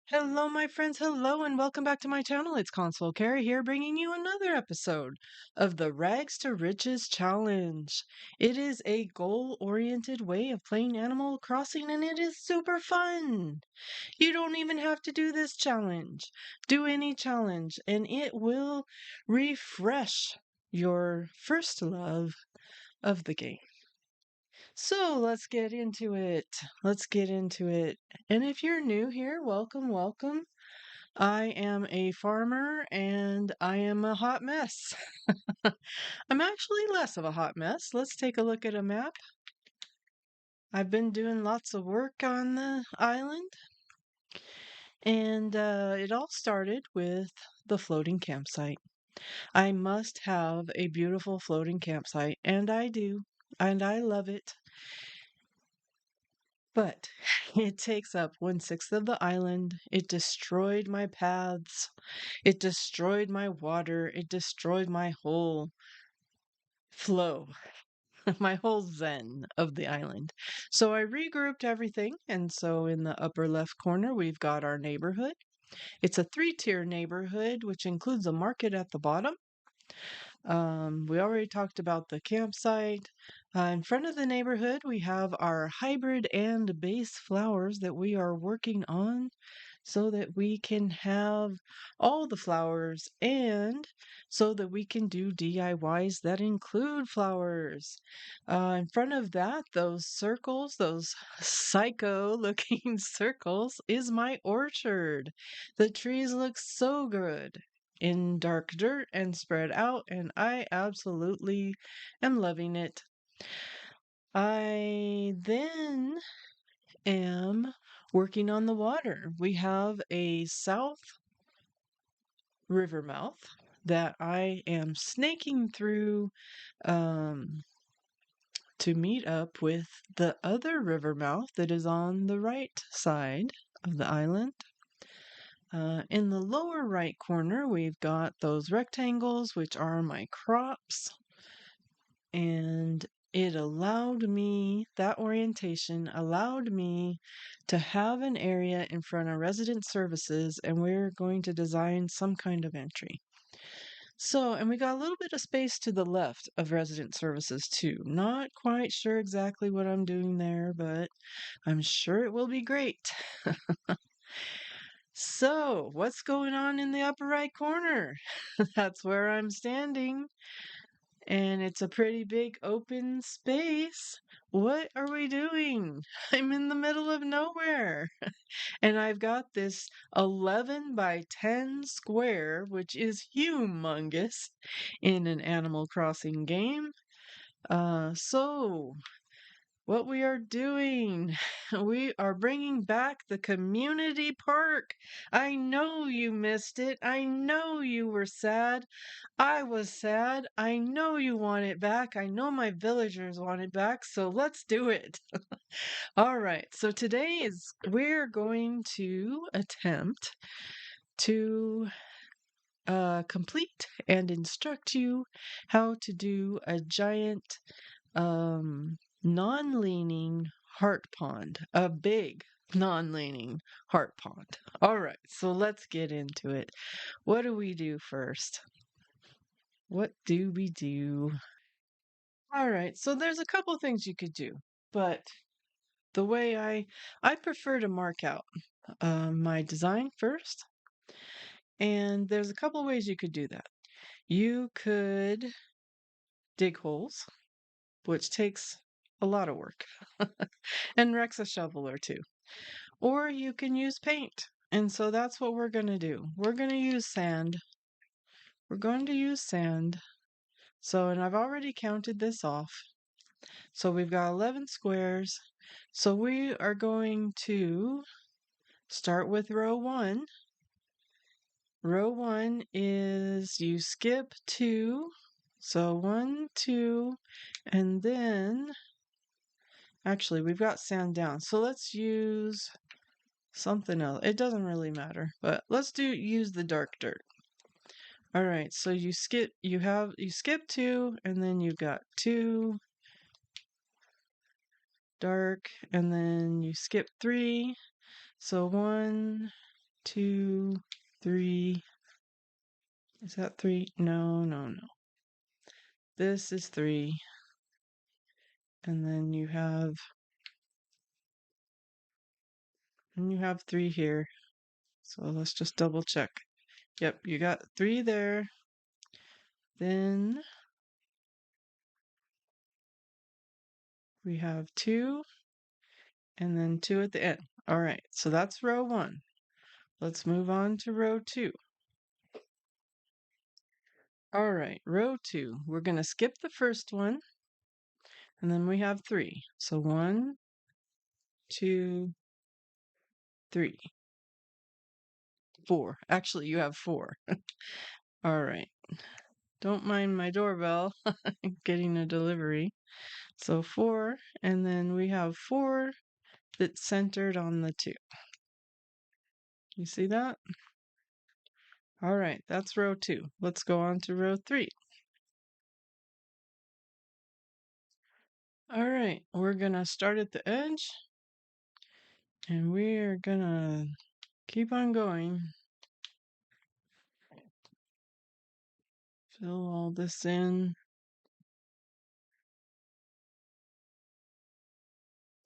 Hello, my friends. Hello, and welcome back to my channel. It's Console Carrie here, bringing you another episode of the Rags to Riches Challenge. It is a goal-oriented way of playing Animal Crossing, and it is super fun. You don't even have to do this challenge. Do any challenge, and it will refresh your first love of the game. So let's get into it. Let's get into it. And if you're new here, welcome, welcome. I am a farmer and I am a hot mess. I'm actually less of a hot mess. Let's take a look at a map. I've been doing lots of work on the island, and it all started with the floating campsite. I must have a beautiful floating campsite, and I do, and I love it. But it takes up 1/6 of the island. It destroyed my paths. It destroyed my water. It destroyed my whole flow, my whole zen of the island. So I regrouped everything. And so in the upper left corner, we've got our neighborhood. It's a 3-tier neighborhood, which includes a market at the bottom. We already talked about the campsite. In front of the neighborhood, we have our hybrid and base flowers that we are working on so that we can have all the flowers and so that we can do DIYs that include flowers. In front of that, those circles, those psycho looking circles, is my orchard. The trees look so good in dark dirt and spread out, and I absolutely am loving it. I then am working on the water. We have a south river mouth that I am snaking through um, to meet up with the other river mouth that is on the right side of the island. In the lower right corner, we've got those rectangles, which are my crops. And it allowed me, that orientation allowed me to have an area in front of resident services, and we're going to design some kind of entry. So, and we got a little bit of space to the left of resident services too. Not quite sure exactly what I'm doing there, but I'm sure it will be great. So, what's going on in the upper right corner? That's where I'm standing. And it's a pretty big open space. What are we doing? I'm in the middle of nowhere. And I've got this 11 by 10 square, which is humongous in an Animal Crossing game. So what we are doing, we are bringing back the community park. I know you missed it. I know you were sad. I was sad. I know you want it back. I know my villagers want it back. So let's do it. All right. So today we're going to attempt to complete and instruct you how to do a giant non-leaning heart pond, a big non-leaning heart pond. All right, so let's get into it. What do we do first? What do we do? All right, so there's a couple things you could do, but the way I prefer to mark out my design first, and there's a couple ways you could do that. You could dig holes, which takes a lot of work and wrecks a shovel or two. Or you can use paint. And so that's what we're going to do. We're going to use sand. We're going to use sand. So, and I've already counted this off. So we've got 11 squares. So we are going to start with row 1. Row 1 is you skip 2. So 1, 2, and then actually we've got sand down. So let's use something else. It doesn't really matter, but let's use the dark dirt. All right, so you skip 2, and then you've got 2 dark, and then you skip 3. So 1, 2, 3. Is that 3? No, no, no. This is 3. And then you have 3 here. So let's just double check. Yep, you got 3 there. Then we have 2 and then 2 at the end. All right, so that's row 1. Let's move on to row 2. All right, row 2. We're going to skip the first one, and then we have 3. So 1, 2, 3, 4. Actually, you have 4. All right. Don't mind my doorbell. Getting a delivery. So 4, and then we have 4 that's centered on the 2. You see that? All right, that's row 2. Let's go on to row 3. All right, we're gonna start at the edge, and we're gonna keep on going. Fill all this in.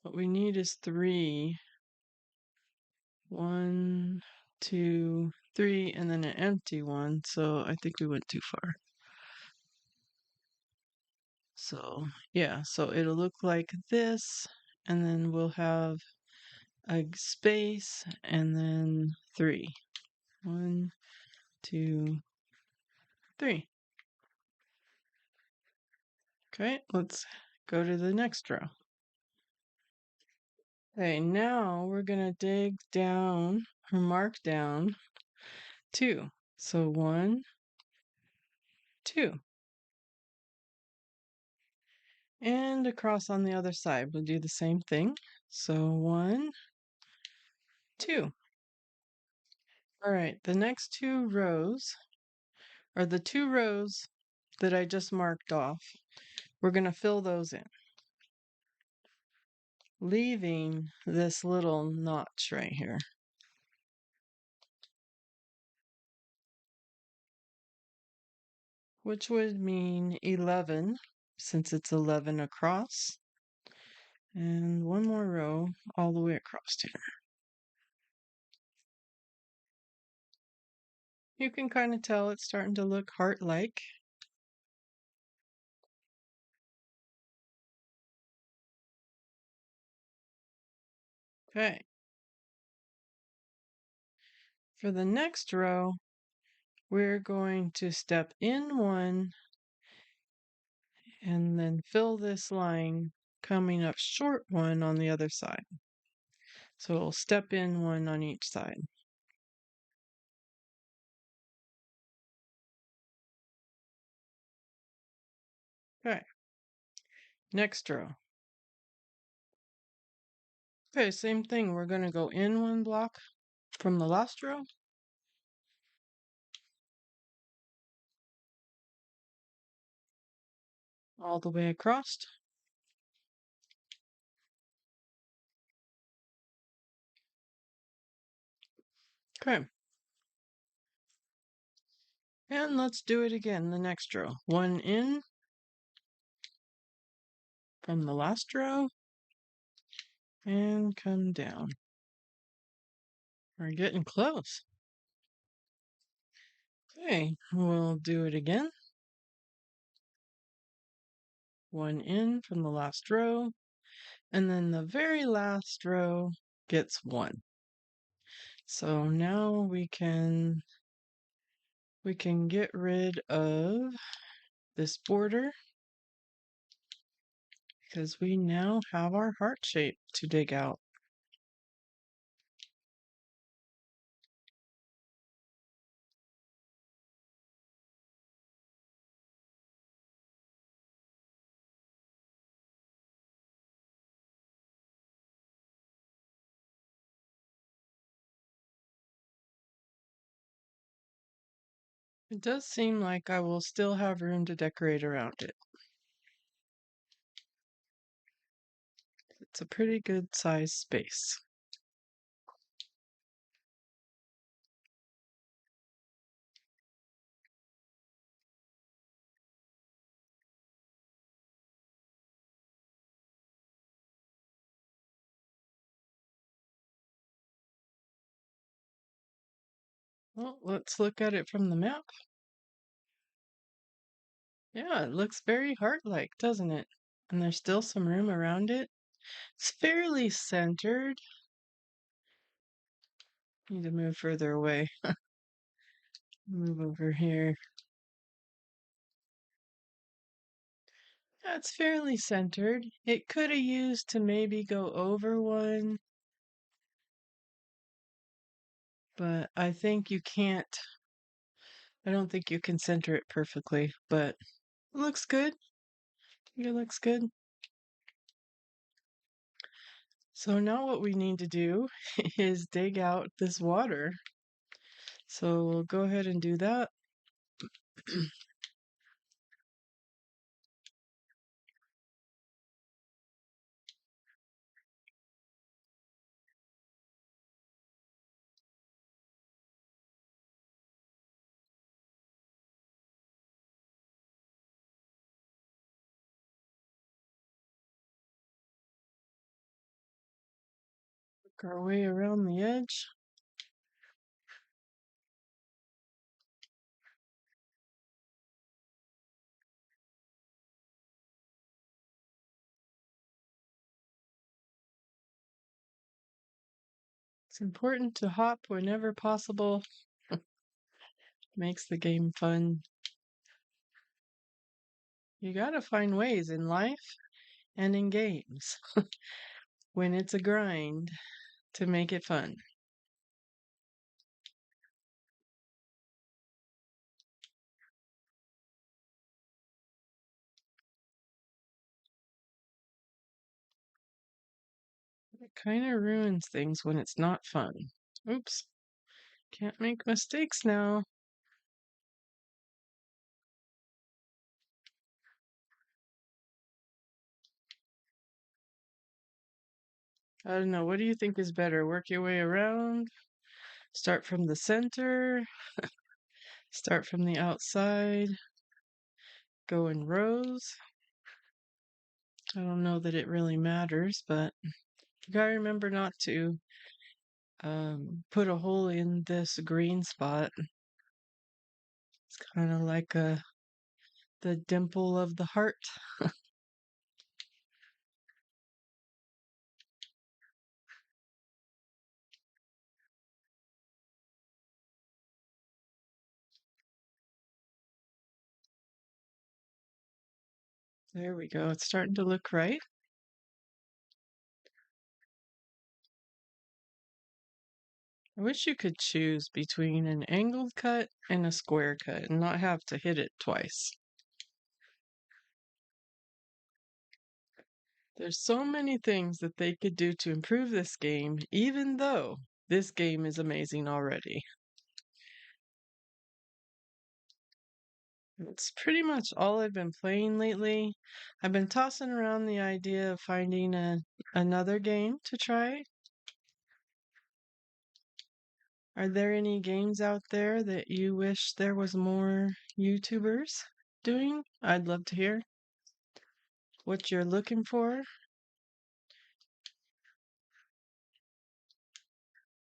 What we need is 3. 1, 2, 3, and then an empty one. So I think we went too far. So yeah, so it'll look like this, and then we'll have a space, and then 3. 1, 2, 3. Okay, let's go to the next row. Okay, now we're gonna dig down or mark down 2. So 1, 2. And across on the other side, we'll do the same thing. So 1, 2. All right, the next 2 rows are the 2 rows that I just marked off. We're going to fill those in, leaving this little notch right here. Which would mean 11, since it's 11 across. And one more row all the way across here. You can kind of tell it's starting to look heart-like. Okay. For the next row, we're going to step in 1 and then fill this line coming up short 1 on the other side. So we'll step in 1 on each side. Okay. Next row. Okay, same thing. We're going to go in 1 block from the last row. All the way across. Okay. And let's do it again, the next row. 1 in from the last row and come down. We're getting close. Okay, we'll do it again. 1 in from the last row, and then the very last row gets 1. So now we can get rid of this border because we now have our heart shape to dig out. It does seem like I will still have room to decorate around it. It's a pretty good size space. Well, let's look at it from the map. Yeah, it looks very heart-like, doesn't it? And there's still some room around it. It's fairly centered. Need to move further away. Move over here. Yeah, it's fairly centered. It could have used to maybe go over one, but I think you can't. I don't think you can center it perfectly, but it looks good. It looks good. So now what we need to do is dig out this water. So we'll go ahead and do that. Work our way around the edge. It's important to hop whenever possible. Makes the game fun. You gotta find ways in life and in games when it's a grind to make it fun. It kind of ruins things when it's not fun. Oops. Can't make mistakes now. I don't know. What do you think is better? Work your way around? Start from the center? Start from the outside? Go in rows? I don't know that it really matters, but you gotta remember not to put a hole in this green spot. It's kind of like the dimple of the heart. There we go. It's starting to look right. I wish you could choose between an angled cut and a square cut and not have to hit it twice. There's so many things that they could do to improve this game, even though this game is amazing already. It's pretty much all I've been playing lately. I've been tossing around the idea of finding another game to try. Are there any games out there that you wish there was more YouTubers doing? I'd love to hear what you're looking for.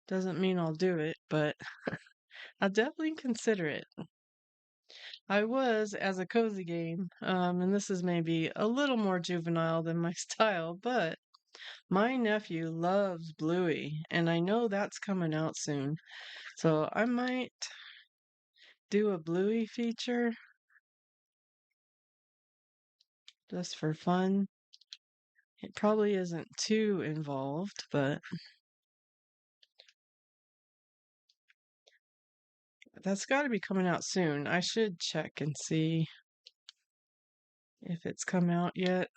Doesn't mean I'll do it, but I'll definitely consider it. I was as a cozy game, and this is maybe a little more juvenile than my style, but my nephew loves Bluey, and I know that's coming out soon. So I might do a Bluey feature just for fun. It probably isn't too involved, but that's got to be coming out soon. I should check and see if it's come out yet.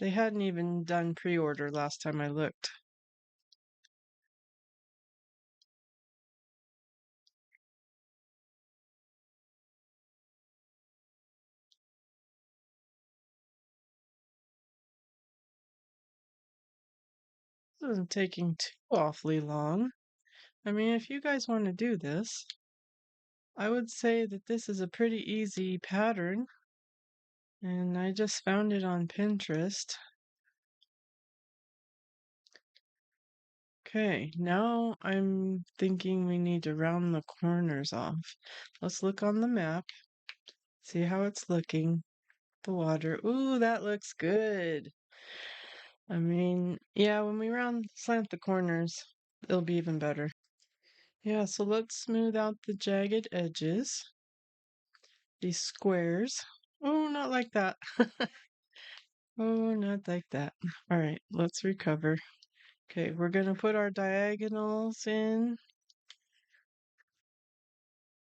They hadn't even done pre-order last time I looked. This isn't taking too awfully long. I mean, if you guys want to do this, I would say that this is a pretty easy pattern. And I just found it on Pinterest. Okay. Okay, now I'm thinking we need to round the corners off. Let's look on the map, see how it's looking. The water. Ooh, that looks good. I mean, yeah, when we slant the corners, it'll be even better. Yeah, so let's smooth out the jagged edges, these squares. Oh, not like that. Oh, not like that. All right, let's recover. Okay, we're gonna put our diagonals in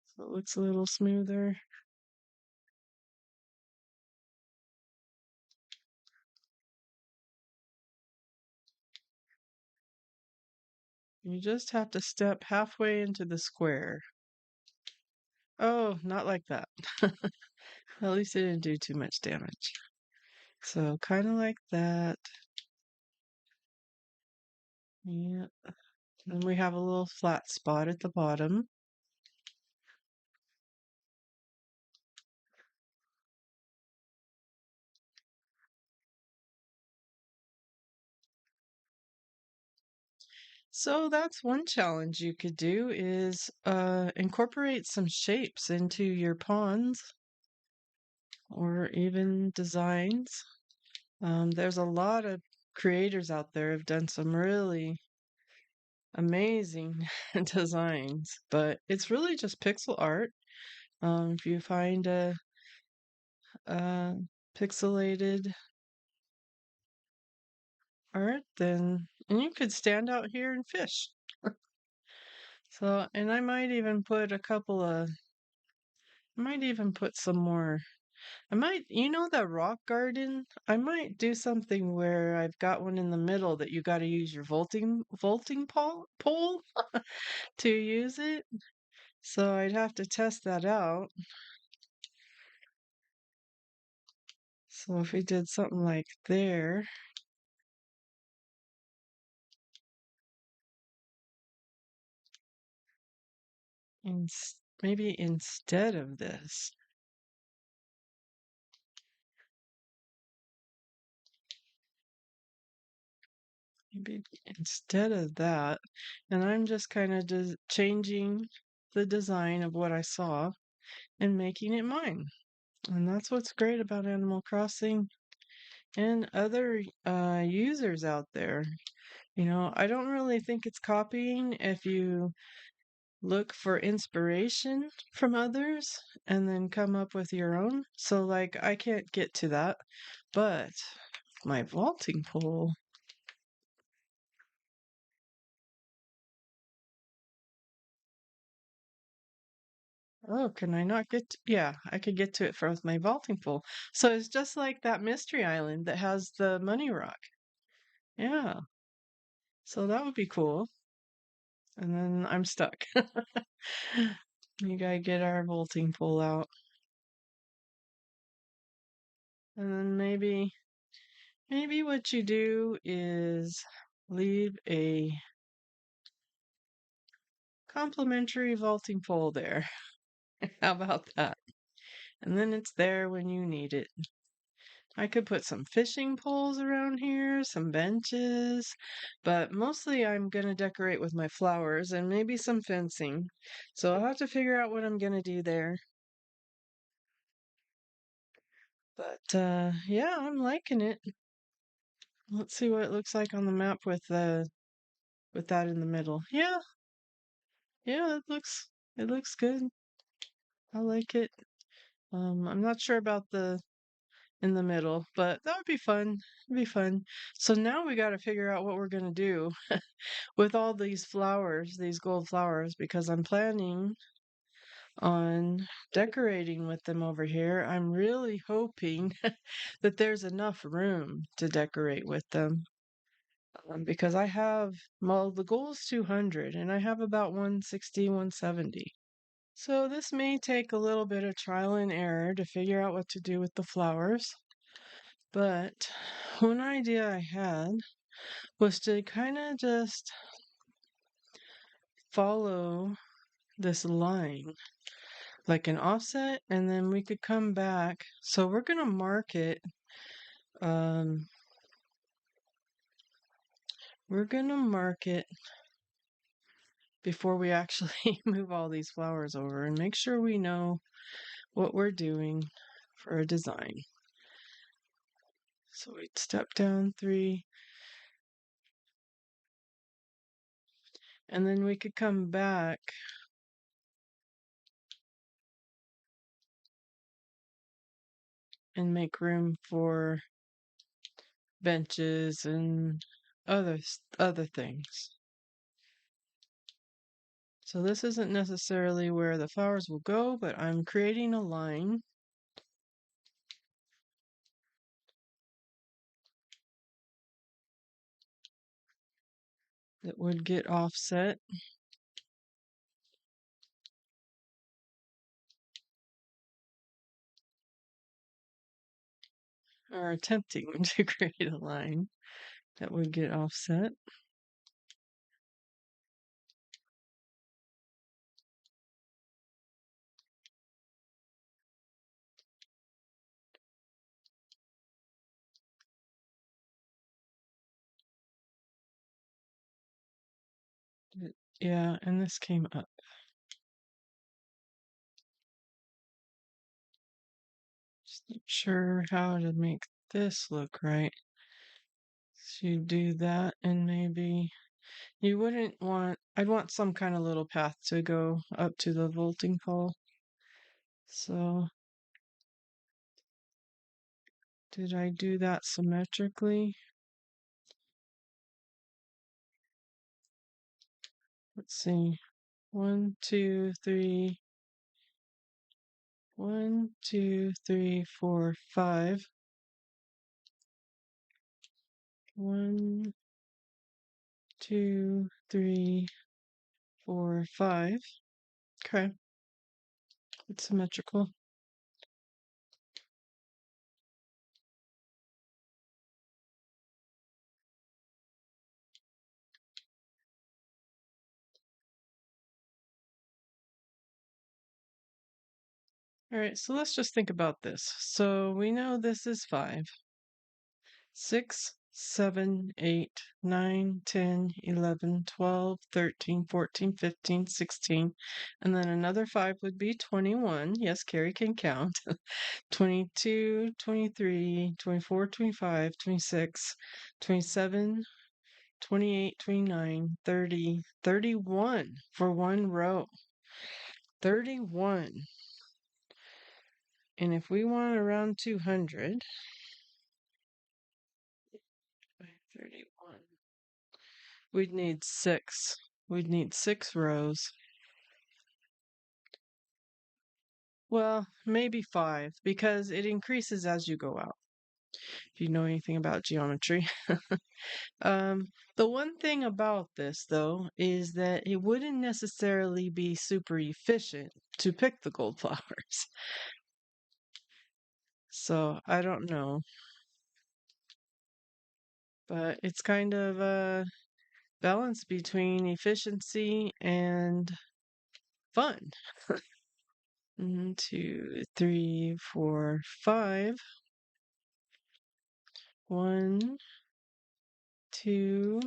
so it looks a little smoother. You just have to step halfway into the square. Oh, not like that. At least it didn't do too much damage. So kind of like that. Yeah. And we have a little flat spot at the bottom. So that's one challenge you could do is incorporate some shapes into your ponds or even designs. There's a lot of creators out there who've done some really amazing designs, but it's really just pixel art. If you find a pixelated art, then and you could stand out here and fish. So, and I might even put some more. The rock garden? I might do something where I've got one in the middle that you got to use your vaulting pole to use it. So I'd have to test that out. So if we did something like there, maybe instead of this, maybe instead of that, and I'm just kind of changing the design of what I saw and making it mine. And that's what's great about Animal Crossing and other users out there. I don't really think it's copying if you look for inspiration from others and then come up with your own. So, like, I can't get to that, but my vaulting pole. Oh, can I not get yeah, I could get to it with my vaulting pole. So it's just like that mystery island that has the money rock. Yeah. So that would be cool. And then I'm stuck. You gotta get our vaulting pole out. And then maybe what you do is leave a complimentary vaulting pole there. How about that? And then it's there when you need it. I could put some fishing poles around here, some benches, but mostly I'm going to decorate with my flowers and maybe some fencing. So I'll have to figure out what I'm going to do there. But yeah, I'm liking it. Let's see what it looks like on the map with that in the middle. Yeah, yeah, it looks good. I like it. I'm not sure about the in the middle, but that would be fun. It'd be fun. So now we got to figure out what we're gonna do with all these flowers, these gold flowers, because I'm planning on decorating with them over here. I'm really hoping that there's enough room to decorate with them. Because well, the goal is 200 and I have about 160, 170. So this may take a little bit of trial and error to figure out what to do with the flowers. But one idea I had was to kind of just follow this line, like an offset, and then we could come back. So we're going to mark it. Um, we're gonna mark it before we actually move all these flowers over and make sure we know what we're doing for a design. So we'd step down 3, and then we could come back and make room for benches and other things. So this isn't necessarily where the flowers will go, but I'm creating a line that would get offset, or attempting to create a line that would get offset. Yeah, and this came up. Just not sure how to make this look right. So you do that, and maybe you wouldn't want, I'd want some kind of little path to go up to the vaulting pole. So did I do that symmetrically? Let's see. 1, 2, 3. 1, 2, 3, 4, 5. 1, 2, 3, 4, 5. Okay. It's symmetrical. All right, so let's just think about this. So we know this is 5. 6, 7, 8, 9, 10, 11, 12, 13, 14, 15, 16. And then another 5 would be 21. Yes, Carrie can count. 22, 23, 24, 25, 26, 27, 28, 29, 30, 31 for one row. 31. And if we want around 200, 31, we'd need 6. We'd need 6 rows. Well, maybe 5, because it increases as you go out, if you know anything about geometry. The one thing about this, though, is that it wouldn't necessarily be super efficient to pick the gold flowers. So I don't know. But it's kind of a balance between efficiency and fun. 1, 2, 3, 4, 5. 1, 2,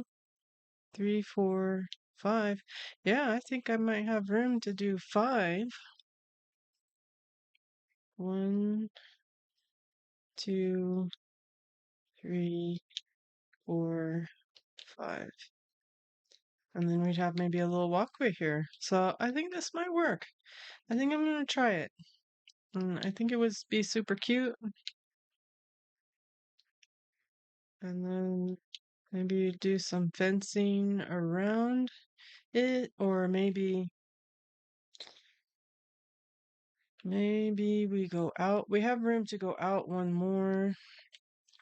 3, 4, 5. Yeah, I think I might have room to do 5. 1, 2, 3, 4, 5. And then we'd have maybe a little walkway here. So I think this might work. I think I'm gonna try it. And I think it would be super cute. And then maybe do some fencing around it, or maybe we go out. We have room to go out one more.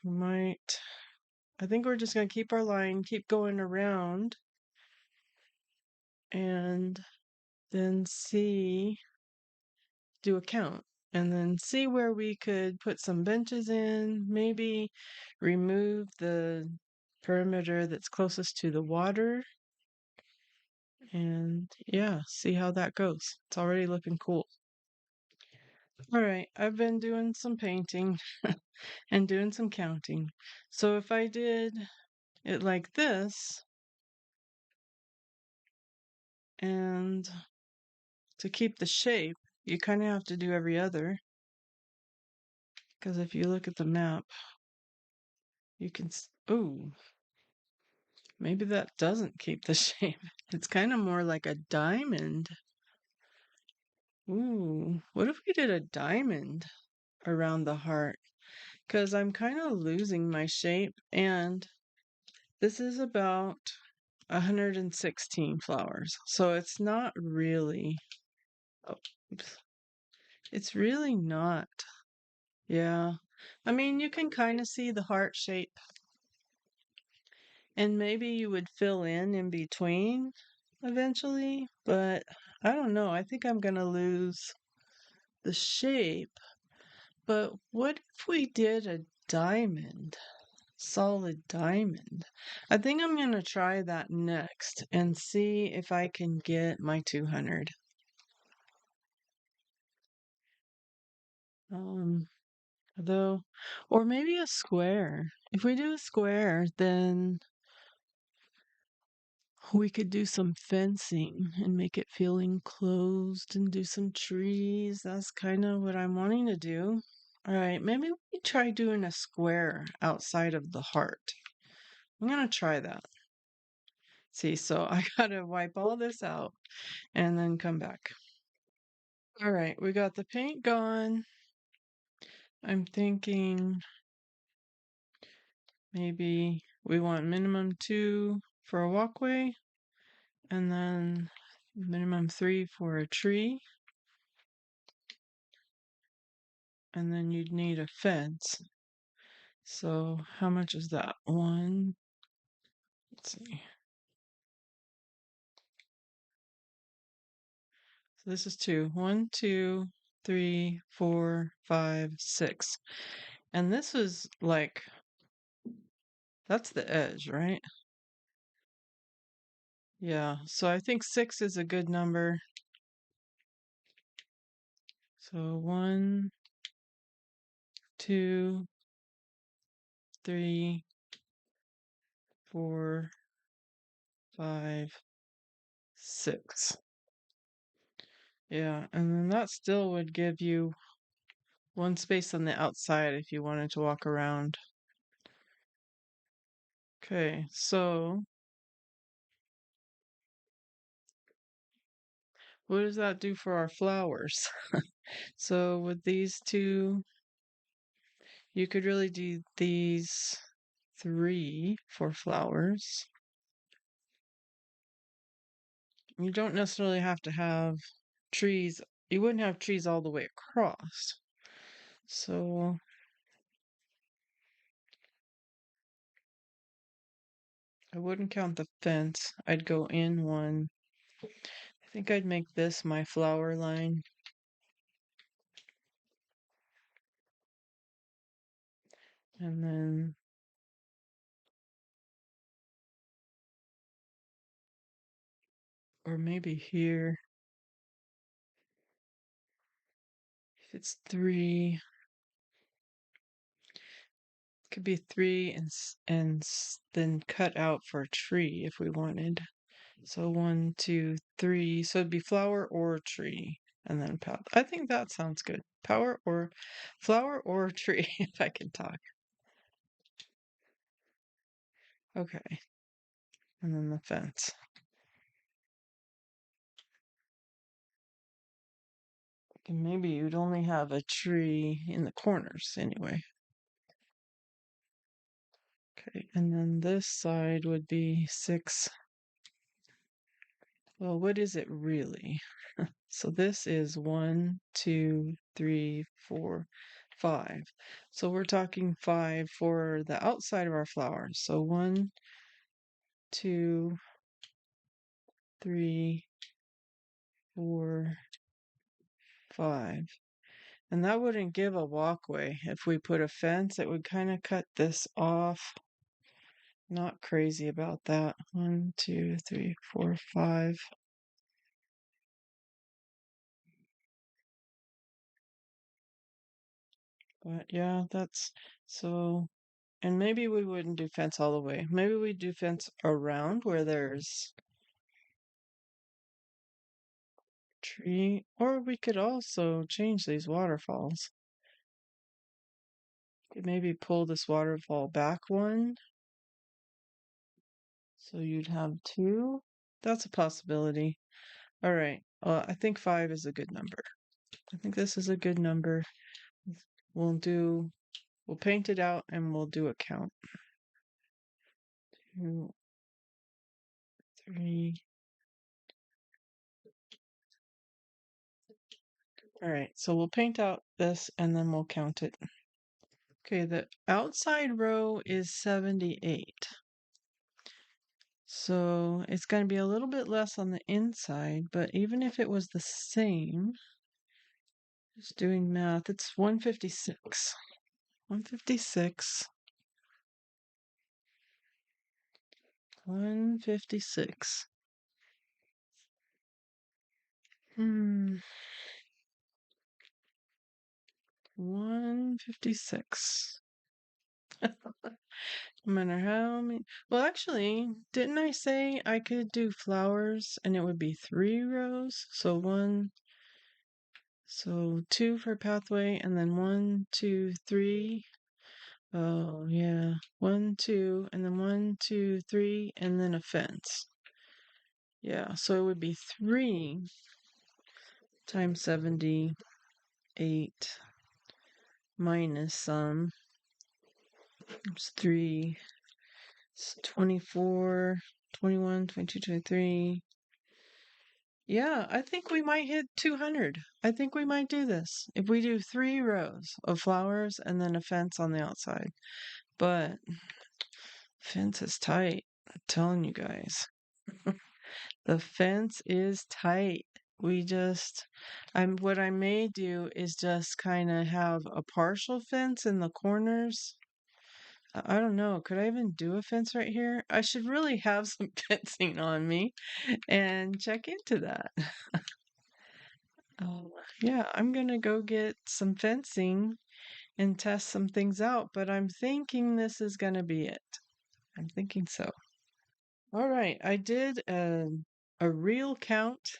We might, I think we're just gonna keep our line, keep going around, and then do a count, and then see where we could put some benches in, maybe remove the perimeter that's closest to the water, and yeah, see how that goes. It's already looking cool. All right, I've been doing some painting and doing some counting. So if I did it like this, And to keep the shape, you kind of have to do every other. Because if you look at the map, you can, ooh, maybe that doesn't keep the shape. It's kind of more like a diamond. Ooh, what if we did a diamond around the heart? Because I'm kind of losing my shape, and this is about 116 flowers. So it's not really, oh, oops. It's really not. Yeah. I mean, you can kind of see the heart shape, and maybe you would fill in between eventually, but I don't know. I think I'm gonna lose the shape. But what if we did a diamond? Solid diamond. I think I'm gonna try that next and see if I can get my 200. Um, though, or maybe a square. If we do a square, then we could do some fencing and make it feel enclosed and do some trees. That's kind of what I'm wanting to do. All right, maybe we try doing a square outside of the heart. I'm gonna try that. See, so I gotta wipe all this out and then come back. All right, we got the paint gone. I'm thinking maybe we want minimum 2 for a walkway and then minimum 3 for a tree. And then you'd need a fence. So how much is that? Let's see. So this is 2. 1, 2, 3, 4, 5, 6. And this is like, that's the edge, right? Yeah, so I think 6 is a good number. So 1, 2, 3, 4, 5, 6. Yeah, and then that still would give you one space on the outside if you wanted to walk around. Okay, so what does that do for our flowers? So with these two, you could really do these 3 for flowers. You don't necessarily have to have trees. You wouldn't have trees all the way across. So I wouldn't count the fence. I'd go in one. I think I'd make this my flower line. And then or maybe here. If it's 3, could be 3 and then cut out for a tree if we wanted. So 1, 2, 3. So it'd be flower or tree, and then path. I think that sounds good. Flower or tree, if I can talk. Okay, and then the fence. And maybe you'd only have a tree in the corners anyway. Okay, and then this side would be 6. Well, what is it really? So this is 1, 2, 3, 4, 5. So we're talking 5 for the outside of our flowers. So 1, 2, 3, 4, 5. And that wouldn't give a walkway. If we put a fence, it would kind of cut this off. Not crazy about that. 1, 2, 3, 4, 5. But yeah, that's so. And maybe we wouldn't do fence all the way. Maybe we do fence around where there's tree, or we could also change these waterfalls. Could maybe pull this waterfall back one, so you'd have two. That's a possibility. All right. I think 5 is a good number. I think this is a good number. We'll paint it out and we'll do a count. 2, 3. All right, so we'll paint out this and then we'll count it. Okay, the outside row is 78. So it's going to be a little bit less on the inside, but even if it was the same, just doing math, it's 156. 156. 156. 156. No matter how many. Well, actually, didn't I say I could do flowers and it would be 3 rows? So 2 for pathway and then 1, 2, 3. Oh, yeah. 1, 2, and then 1, 2, 3, and then a fence. Yeah, so it would be 3 times 78 minus some. It's 3. It's 24, 21, 22, 23. Yeah, I think we might hit 200. I think we might do this if we do 3 rows of flowers and then a fence on the outside. But fence is tight. I'm telling you guys. The fence is tight. What I may do is just kind of have a partial fence in the corners. I don't know. Could I even do a fence right here? I should really have some fencing on me and check into that. Yeah, I'm gonna go get some fencing and test some things out, but I'm thinking this is gonna be it. I'm thinking so. All right, I did a real count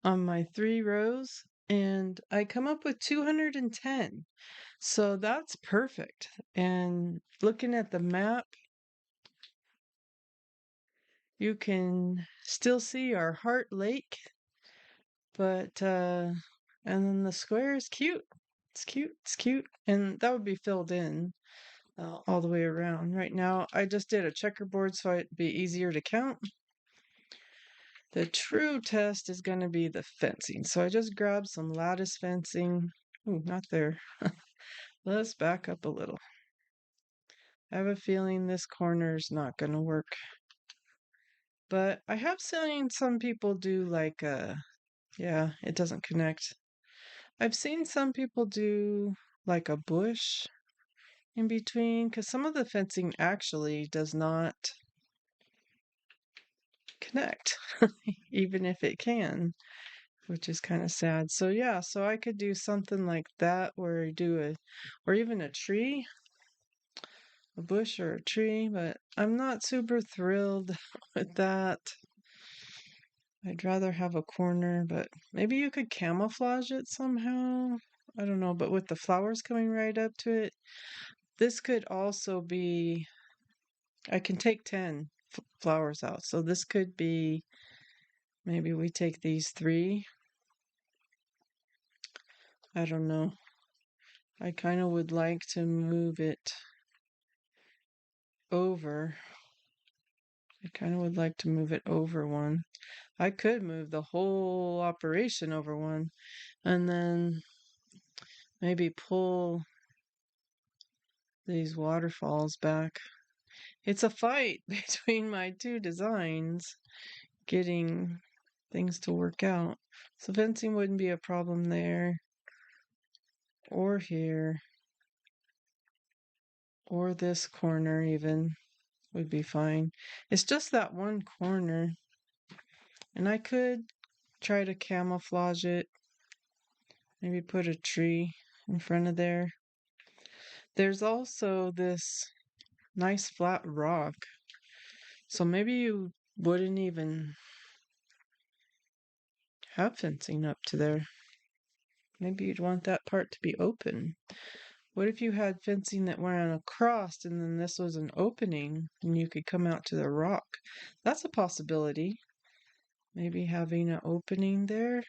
on my 3 rows and I come up with 210. So that's perfect. And looking at the map, you can still see our Heart Lake, but and then the square is cute. It's cute. It's cute. And that would be filled in all the way around. Right now, I just did a checkerboard so it'd be easier to count. The true test is going to be the fencing. So I just grabbed some lattice fencing. Ooh, not there. Let's back up a little. I have a feeling this corner is not going to work. But I have seen some people do like yeah, it doesn't connect. I've seen some people do like a bush in between because some of the fencing actually does not connect, even if it can, which is kind of sad. So yeah, so I could do something like that or or even a tree, a bush or a tree, but I'm not super thrilled with that. I'd rather have a corner, but maybe you could camouflage it somehow. I don't know, but with the flowers coming right up to it, this could also be, I can take 10 flowers out. So this could be, maybe we take these 3. I don't know. I kind of would like to move it over. I kind of would like to move it over one. I could move the whole operation over one and then maybe pull these waterfalls back. It's a fight between my 2 designs getting things to work out. So fencing wouldn't be a problem there or here or this corner even would be fine. It's just that one corner and I could try to camouflage it. Maybe put a tree in front of there. There's also this nice flat rock. So maybe you wouldn't even have fencing up to there. Maybe you'd want that part to be open. What if you had fencing that went across and then this was an opening and you could come out to the rock? That's a possibility. Maybe having an opening there.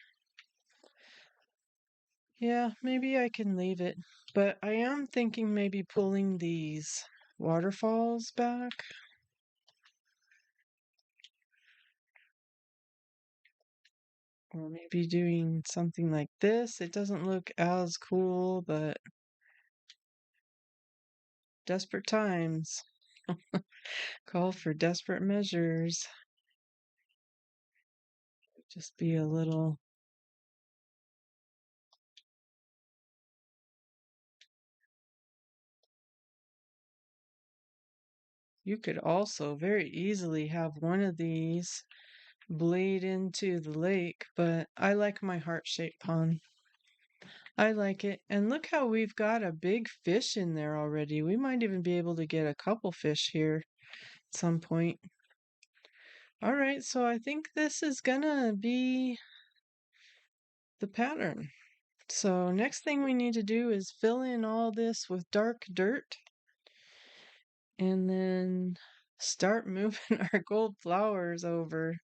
Yeah, maybe I can leave it. But I am thinking maybe pulling these waterfalls back. Or maybe doing something like this. It doesn't look as cool, but desperate times call for desperate measures. Just be a little. You could also very easily have one of these bleed into the lake, but I like my heart-shaped pond. I like it. And look how we've got a big fish in there already. We might even be able to get a couple fish here at some point. All right, so I think this is gonna be the pattern. So next thing we need to do is fill in all this with dark dirt and then start moving our gold flowers over.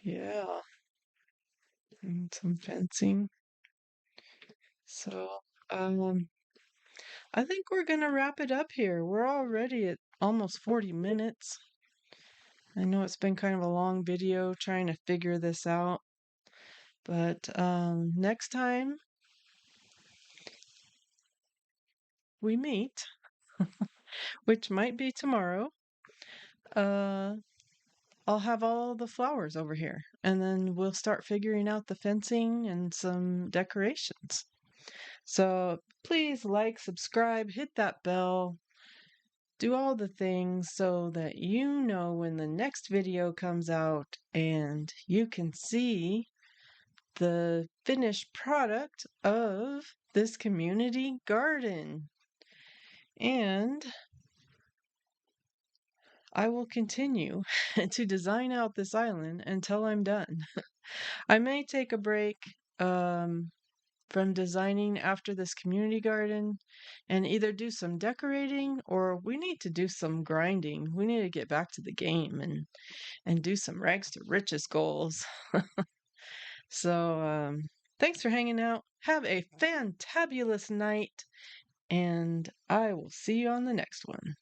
Yeah, and some fencing. So, I think we're gonna wrap it up here. We're already at almost 40 minutes. I know it's been kind of a long video trying to figure this out, but next time we meet, which might be tomorrow, uh, I'll have all the flowers over here, and then we'll start figuring out the fencing and some decorations. So please like, subscribe, hit that bell, do all the things so that you know when the next video comes out and you can see the finished product of this community garden. And I will continue to design out this island until I'm done. I may take a break from designing after this community garden and either do some decorating or we need to do some grinding. We need to get back to the game and do some rags to riches goals. So, thanks for hanging out. Have a fantabulous night, and I will see you on the next one.